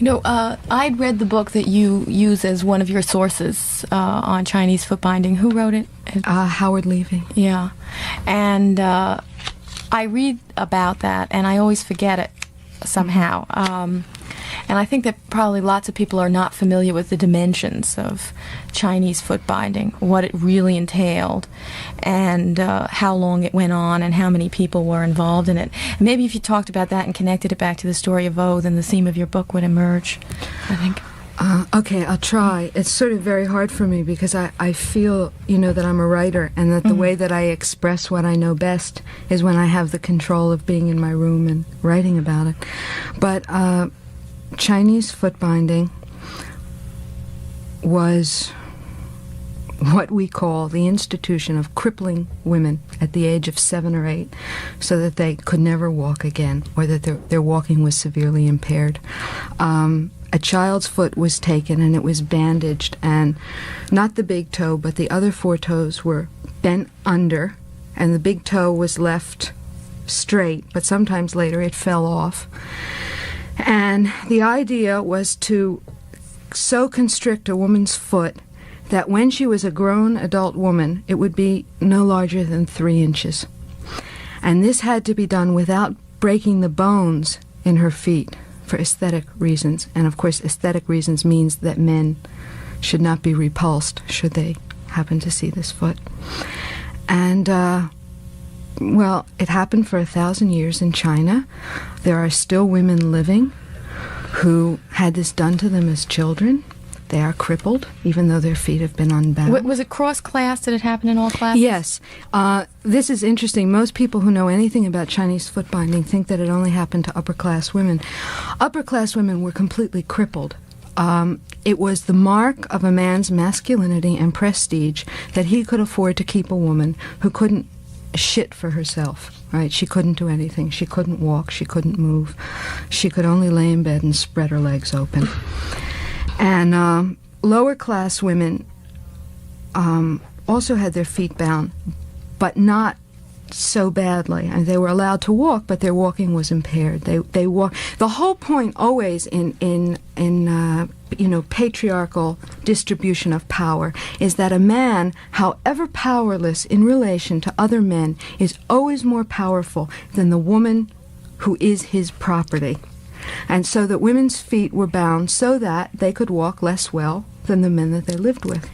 I'd read the book that you use as one of your sources on Chinese foot binding. Who wrote it? Howard Levy. Yeah. And I read about that, and I always forget it somehow. And I think that probably lots of people are not familiar with the dimensions of Chinese foot binding, what it really entailed, and how long it went on, and how many people were involved in it. And maybe if you talked about that and connected it back to the story of O, then the theme of your book would emerge, I think. Okay, I'll try. It's sort of very hard for me because I feel, that I'm a writer, and that the way that I express what I know best is when I have the control of being in my room and writing about it. But Chinese foot binding was what we call the institution of crippling women at the age of 7 or 8 so that they could never walk again, or that their walking was severely impaired. A child's foot was taken and it was bandaged, and not the big toe, but the other 4 toes were bent under, and the big toe was left straight, but sometimes later it fell off. And the idea was to so constrict a woman's foot that when she was a grown adult woman, it would be no larger than 3 inches. And this had to be done without breaking the bones in her feet for aesthetic reasons. And of course, aesthetic reasons means that men should not be repulsed should they happen to see this foot. And well, it happened for 1,000 years in China. There are still women living who had this done to them as children. They are crippled, even though their feet have been unbound. Was it cross-class? Did it happen in all classes? Yes. This is interesting. Most people who know anything about Chinese foot binding think that it only happened to upper-class women. Upper-class women were completely crippled. It was the mark of a man's masculinity and prestige that he could afford to keep a woman who couldn't shit for herself, right? She couldn't do anything. She couldn't walk. She couldn't move. She could only lay in bed and spread her legs open. And lower-class women also had their feet bound, but not so badly. And they were allowed to walk, but their walking was impaired. They walk. The whole point always in patriarchal distribution of power is that a man, however powerless in relation to other men, is always more powerful than the woman who is his property. And so that women's feet were bound so that they could walk less well than the men that they lived with.